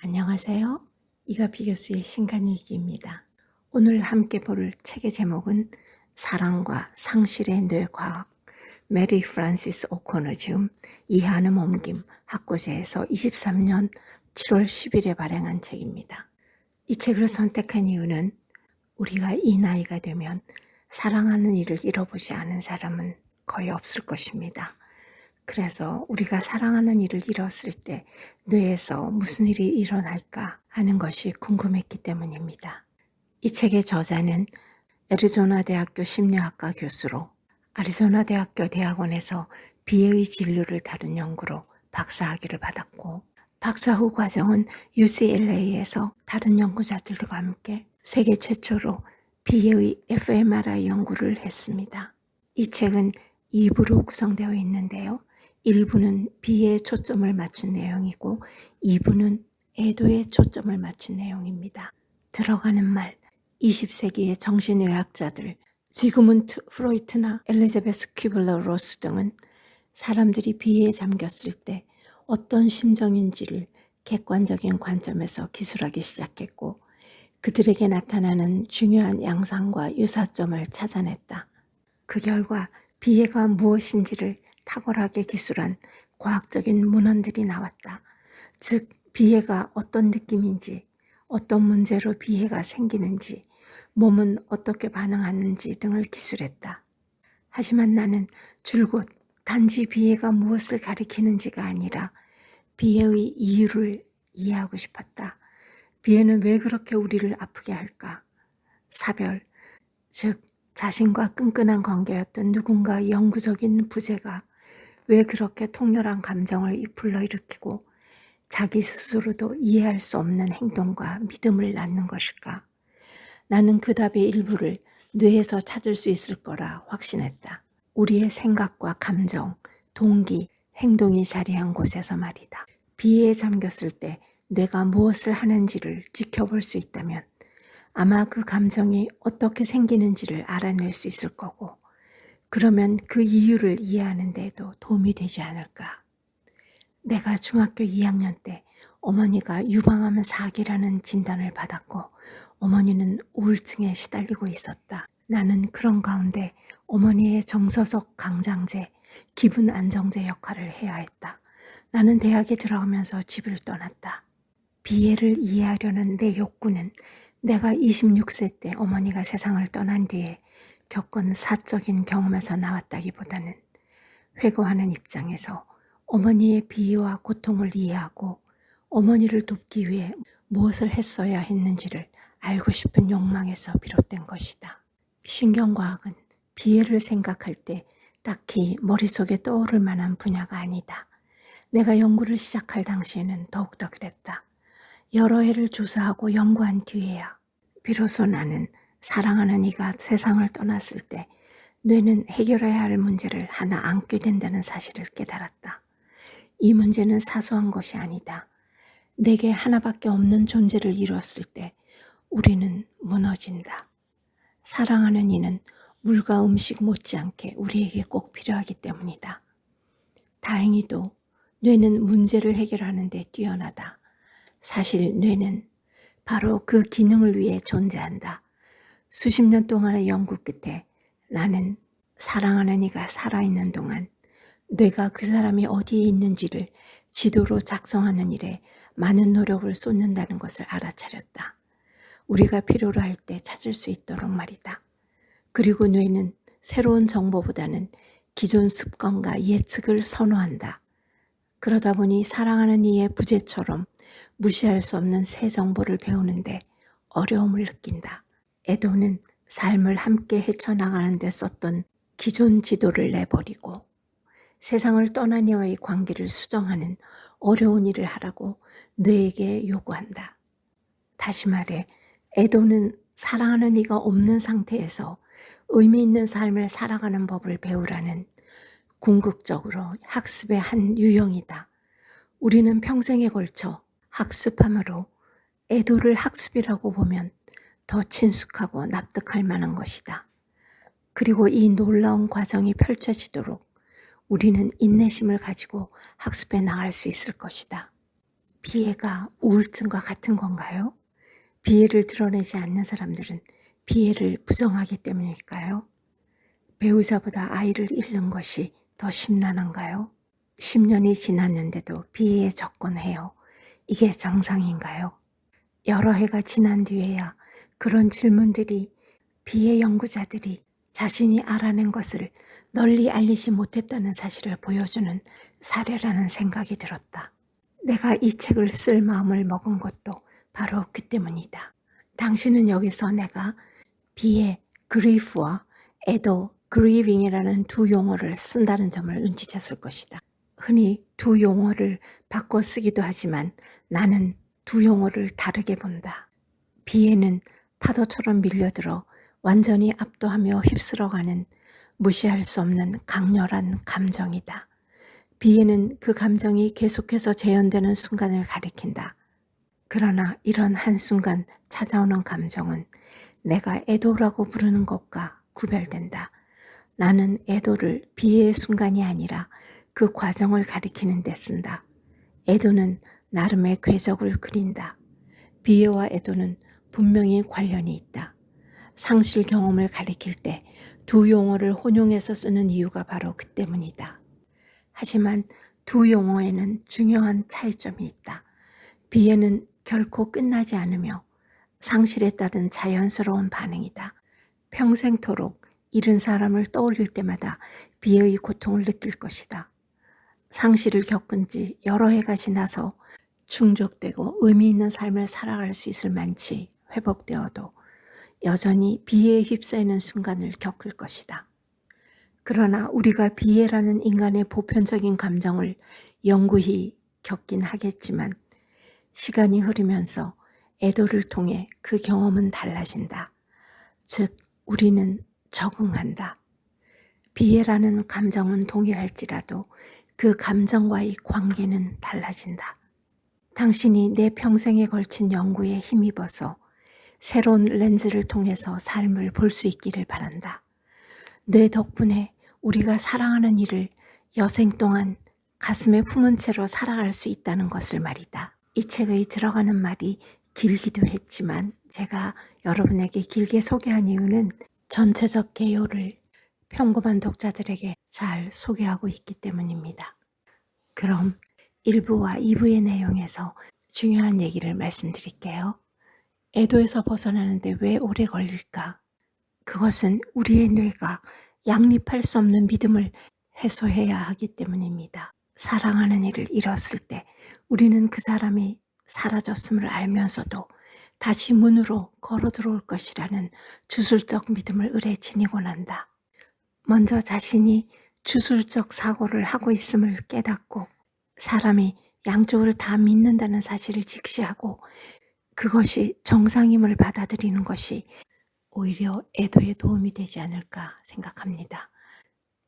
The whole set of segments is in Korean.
안녕하세요. 이가비교스의 신간일기입니다. 오늘 함께 볼 책의 제목은 사랑과 상실의 뇌과학, 메리 프란시스 오코너 줌 이해하는 옮김 학고제에서 23년 7월 10일에 발행한 책입니다. 이 책을 선택한 이유는 우리가 이 나이가 되면 사랑하는 이를 잃어보지 않은 사람은 거의 없을 것입니다. 그래서 우리가 사랑하는 이를 잃었을 때 뇌에서 무슨 일이 일어날까 하는 것이 궁금했기 때문입니다. 이 책의 저자는 애리조나 대학교 심리학과 교수로 애리조나 대학교 대학원에서 비애의 진료를 다룬 연구로 박사학위를 받았고, 박사 후 과정은 UCLA에서 다른 연구자들과 함께 세계 최초로 비애의 fMRI 연구를 했습니다. 이 책은 2부로 구성되어 있는데요. 1부는 비애에 초점을 맞춘 내용이고 2부는 애도에 초점을 맞춘 내용입니다. 들어가는 말, 20세기의 정신의학자들 지그문트 프로이트나 엘리자베스 퀴블러 로스 등은 사람들이 비애에 잠겼을 때 어떤 심정인지를 객관적인 관점에서 기술하기 시작했고, 그들에게 나타나는 중요한 양상과 유사점을 찾아냈다. 그 결과 비애가 무엇인지를 탁월하게 기술한 과학적인 문헌들이 나왔다. 즉, 비애가 어떤 느낌인지, 어떤 문제로 비애가 생기는지, 몸은 어떻게 반응하는지 등을 기술했다. 하지만 나는 줄곧 단지 비애가 무엇을 가리키는지가 아니라 비애의 이유를 이해하고 싶었다. 비애는 왜 그렇게 우리를 아프게 할까? 사별, 즉 자신과 끈끈한 관계였던 누군가의 영구적인 부재가 왜 그렇게 통렬한 감정을 불러일으키고 자기 스스로도 이해할 수 없는 행동과 믿음을 낳는 것일까? 나는 그 답의 일부를 뇌에서 찾을 수 있을 거라 확신했다. 우리의 생각과 감정, 동기, 행동이 자리한 곳에서 말이다. 비애에 잠겼을 때 뇌가 무엇을 하는지를 지켜볼 수 있다면 아마 그 감정이 어떻게 생기는지를 알아낼 수 있을 거고, 그러면 그 이유를 이해하는 데에도 도움이 되지 않을까. 내가 중학교 2학년 때 어머니가 유방암 4기라는 진단을 받았고 어머니는 우울증에 시달리고 있었다. 나는 그런 가운데 어머니의 정서적 강장제, 기분 안정제 역할을 해야 했다. 나는 대학에 들어가면서 집을 떠났다. 비애를 이해하려는 내 욕구는 내가 26세 때 어머니가 세상을 떠난 뒤에 겪은 사적인 경험에서 나왔다기보다는 회고하는 입장에서 어머니의 비애와 고통을 이해하고 어머니를 돕기 위해 무엇을 했어야 했는지를 알고 싶은 욕망에서 비롯된 것이다. 신경과학은 비애를 생각할 때 딱히 머릿속에 떠오를 만한 분야가 아니다. 내가 연구를 시작할 당시에는 더욱더 그랬다. 여러 해를 조사하고 연구한 뒤에야 비로소 나는 사랑하는 이가 세상을 떠났을 때 뇌는 해결해야 할 문제를 하나 안게 된다는 사실을 깨달았다. 이 문제는 사소한 것이 아니다. 내게 하나밖에 없는 존재를 이뤘을 때 우리는 무너진다. 사랑하는 이는 물과 음식 못지않게 우리에게 꼭 필요하기 때문이다. 다행히도 뇌는 문제를 해결하는 데 뛰어나다. 사실 뇌는 바로 그 기능을 위해 존재한다. 수십 년 동안의 연구 끝에 나는 사랑하는 이가 살아있는 동안 뇌가 그 사람이 어디에 있는지를 지도로 작성하는 일에 많은 노력을 쏟는다는 것을 알아차렸다. 우리가 필요로 할 때 찾을 수 있도록 말이다. 그리고 뇌는 새로운 정보보다는 기존 습관과 예측을 선호한다. 그러다 보니 사랑하는 이의 부재처럼 무시할 수 없는 새 정보를 배우는데 어려움을 느낀다. 애도는 삶을 함께 헤쳐나가는 데 썼던 기존 지도를 내버리고 세상을 떠난 이와의 관계를 수정하는 어려운 일을 하라고 뇌에게 요구한다. 다시 말해, 애도는 사랑하는 이가 없는 상태에서 의미 있는 삶을 살아가는 법을 배우라는 궁극적으로 학습의 한 유형이다. 우리는 평생에 걸쳐 학습함으로 애도를 학습이라고 보면 더 친숙하고 납득할 만한 것이다. 그리고 이 놀라운 과정이 펼쳐지도록 우리는 인내심을 가지고 학습해 나갈 수 있을 것이다. 비애가 우울증과 같은 건가요? 비애를 드러내지 않는 사람들은 비애를 부정하기 때문일까요? 배우자보다 아이를 잃는 것이 더 심란한가요? 10년이 지났는데도 비애에 접근해요. 이게 정상인가요? 여러 해가 지난 뒤에야 그런 질문들이 비애 연구자들이 자신이 알아낸 것을 널리 알리지 못했다는 사실을 보여주는 사례라는 생각이 들었다. 내가 이 책을 쓸 마음을 먹은 것도 바로 그 때문이다. 당신은 여기서 내가 비애, grief와 애도, grieving이라는 두 용어를 쓴다는 점을 눈치챘을 것이다. 흔히 두 용어를 바꿔 쓰기도 하지만 나는 두 용어를 다르게 본다. 비애는 파도처럼 밀려들어 완전히 압도하며 휩쓸어가는 무시할 수 없는 강렬한 감정이다. 비애는 그 감정이 계속해서 재현되는 순간을 가리킨다. 그러나 이런 한순간 찾아오는 감정은 내가 애도라고 부르는 것과 구별된다. 나는 애도를 비애의 순간이 아니라 그 과정을 가리키는 데 쓴다. 애도는 나름의 궤적을 그린다. 비애와 애도는 분명히 관련이 있다. 상실 경험을 가리킬 때 두 용어를 혼용해서 쓰는 이유가 바로 그 때문이다. 하지만 두 용어에는 중요한 차이점이 있다. 비애는 결코 끝나지 않으며 상실에 따른 자연스러운 반응이다. 평생토록 잃은 사람을 떠올릴 때마다 비애의 고통을 느낄 것이다. 상실을 겪은 지 여러 해가 지나서 충족되고 의미 있는 삶을 살아갈 수 있을 만치 회복되어도 여전히 비애에 휩싸이는 순간을 겪을 것이다. 그러나 우리가 비애라는 인간의 보편적인 감정을 영구히 겪긴 하겠지만 시간이 흐르면서 애도를 통해 그 경험은 달라진다. 즉 우리는 적응한다. 비애라는 감정은 동일할지라도 그 감정과의 관계는 달라진다. 당신이 내 평생에 걸친 연구에 힘입어서 새로운 렌즈를 통해서 삶을 볼 수 있기를 바란다. 뇌 덕분에 우리가 사랑하는 일을 여생 동안 가슴에 품은 채로 살아갈 수 있다는 것을 말이다. 이 책의 들어가는 말이 길기도 했지만 제가 여러분에게 길게 소개한 이유는 전체적 개요를 평범한 독자들에게 잘 소개하고 있기 때문입니다. 그럼 1부와 2부의 내용에서 중요한 얘기를 말씀드릴게요. 애도에서 벗어나는데 왜 오래 걸릴까? 그것은 우리의 뇌가 양립할 수 없는 믿음을 해소해야 하기 때문입니다. 사랑하는 이를 잃었을 때 우리는 그 사람이 사라졌음을 알면서도 다시 문으로 걸어 들어올 것이라는 주술적 믿음을 을에 지니고 난다. 먼저 자신이 주술적 사고를 하고 있음을 깨닫고 사람이 양쪽을 다 믿는다는 사실을 직시하고 그것이 정상임을 받아들이는 것이 오히려 애도에 도움이 되지 않을까 생각합니다.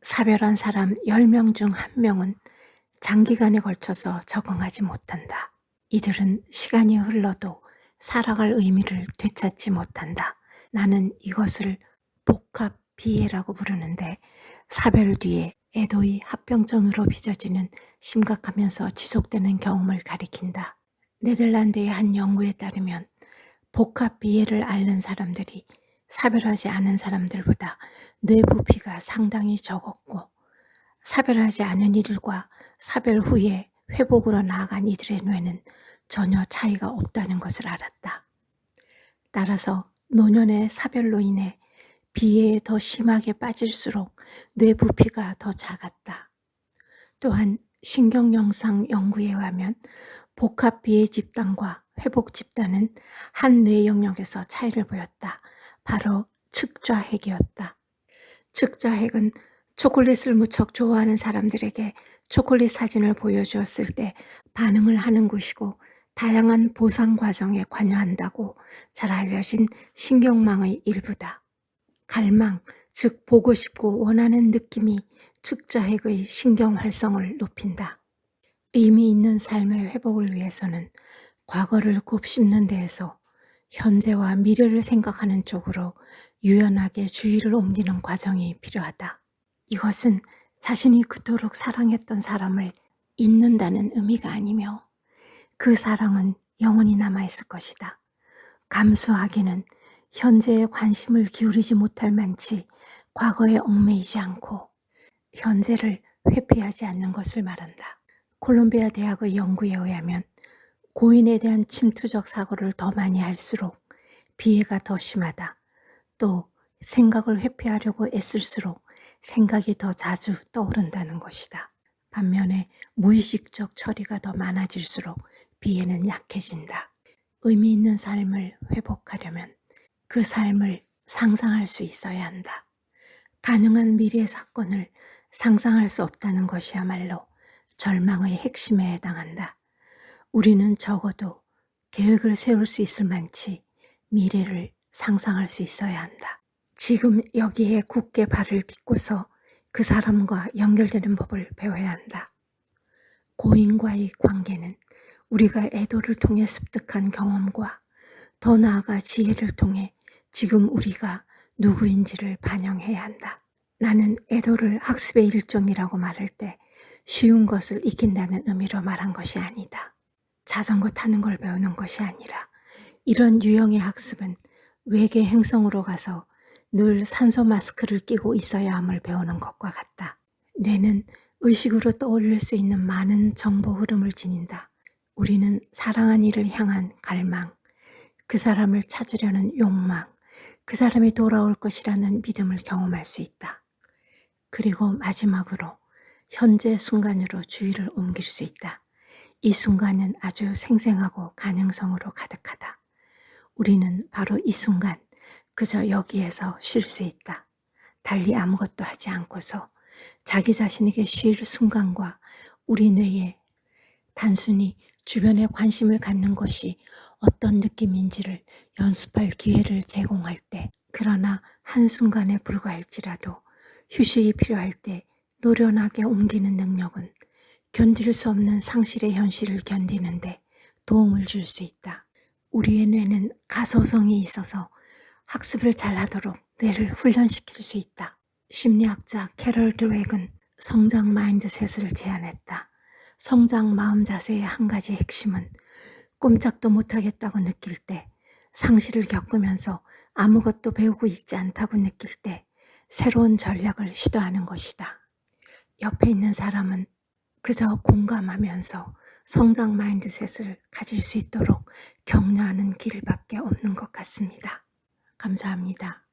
사별한 사람 10명 중 1명은 장기간에 걸쳐서 적응하지 못한다. 이들은 시간이 흘러도 살아갈 의미를 되찾지 못한다. 나는 이것을 복합 비애라고 부르는데 사별 뒤에 애도의 합병증으로 빚어지는 심각하면서 지속되는 경험을 가리킨다. 네덜란드의 한 연구에 따르면 복합 비애를 앓는 사람들이 사별하지 않은 사람들보다 뇌 부피가 상당히 적었고 사별하지 않은 이들과 사별 후에 회복으로 나아간 이들의 뇌는 전혀 차이가 없다는 것을 알았다. 따라서 노년의 사별로 인해 비애에 더 심하게 빠질수록 뇌 부피가 더 작았다. 또한 신경영상 연구에 의하면 복합 비애 집단과 회복 집단은 한 뇌 영역에서 차이를 보였다. 바로 측좌핵이었다. 측좌핵은 초콜릿을 무척 좋아하는 사람들에게 초콜릿 사진을 보여주었을 때 반응을 하는 곳이고 다양한 보상 과정에 관여한다고 잘 알려진 신경망의 일부다. 갈망, 즉 보고 싶고 원하는 느낌이 측좌핵의 신경 활성을 높인다. 의미 있는 삶의 회복을 위해서는 과거를 곱씹는 데에서 현재와 미래를 생각하는 쪽으로 유연하게 주의를 옮기는 과정이 필요하다. 이것은 자신이 그토록 사랑했던 사람을 잊는다는 의미가 아니며 그 사랑은 영원히 남아있을 것이다. 감수하기는 현재에 관심을 기울이지 못할 만치 과거에 얽매이지 않고 현재를 회피하지 않는 것을 말한다. 콜롬비아 대학의 연구에 의하면 고인에 대한 침투적 사고를 더 많이 할수록 비애가 더 심하다. 또 생각을 회피하려고 애쓸수록 생각이 더 자주 떠오른다는 것이다. 반면에 무의식적 처리가 더 많아질수록 비애는 약해진다. 의미 있는 삶을 회복하려면 그 삶을 상상할 수 있어야 한다. 가능한 미래 사건을 상상할 수 없다는 것이야말로 절망의 핵심에 해당한다. 우리는 적어도 계획을 세울 수 있을 만치 미래를 상상할 수 있어야 한다. 지금 여기에 굳게 발을 딛고서 그 사람과 연결되는 법을 배워야 한다. 고인과의 관계는 우리가 애도를 통해 습득한 경험과 더 나아가 지혜를 통해 지금 우리가 누구인지를 반영해야 한다. 나는 애도를 학습의 일종이라고 말할 때 쉬운 것을 익힌다는 의미로 말한 것이 아니다. 자전거 타는 걸 배우는 것이 아니라 이런 유형의 학습은 외계 행성으로 가서 늘 산소 마스크를 끼고 있어야 함을 배우는 것과 같다. 뇌는 의식으로 떠올릴 수 있는 많은 정보 흐름을 지닌다. 우리는 사랑한 이를 향한 갈망, 그 사람을 찾으려는 욕망, 그 사람이 돌아올 것이라는 믿음을 경험할 수 있다. 그리고 마지막으로 현재 순간으로 주의를 옮길 수 있다. 이 순간은 아주 생생하고 가능성으로 가득하다. 우리는 바로 이 순간 그저 여기에서 쉴 수 있다. 달리 아무것도 하지 않고서 자기 자신에게 쉴 순간과 우리 뇌에 단순히 주변에 관심을 갖는 것이 어떤 느낌인지를 연습할 기회를 제공할 때, 그러나 한순간에 불과할지라도 휴식이 필요할 때 노련하게 옮기는 능력은 견딜 수 없는 상실의 현실을 견디는데 도움을 줄 수 있다. 우리의 뇌는 가소성이 있어서 학습을 잘하도록 뇌를 훈련시킬 수 있다. 심리학자 캐럴 드웨그는 성장 마인드셋을 제안했다. 성장 마음 자세의 한 가지 핵심은 꼼짝도 못하겠다고 느낄 때, 상실을 겪으면서 아무것도 배우고 있지 않다고 느낄 때 새로운 전략을 시도하는 것이다. 옆에 있는 사람은 그저 공감하면서 성장 마인드셋을 가질 수 있도록 격려하는 길밖에 없는 것 같습니다. 감사합니다.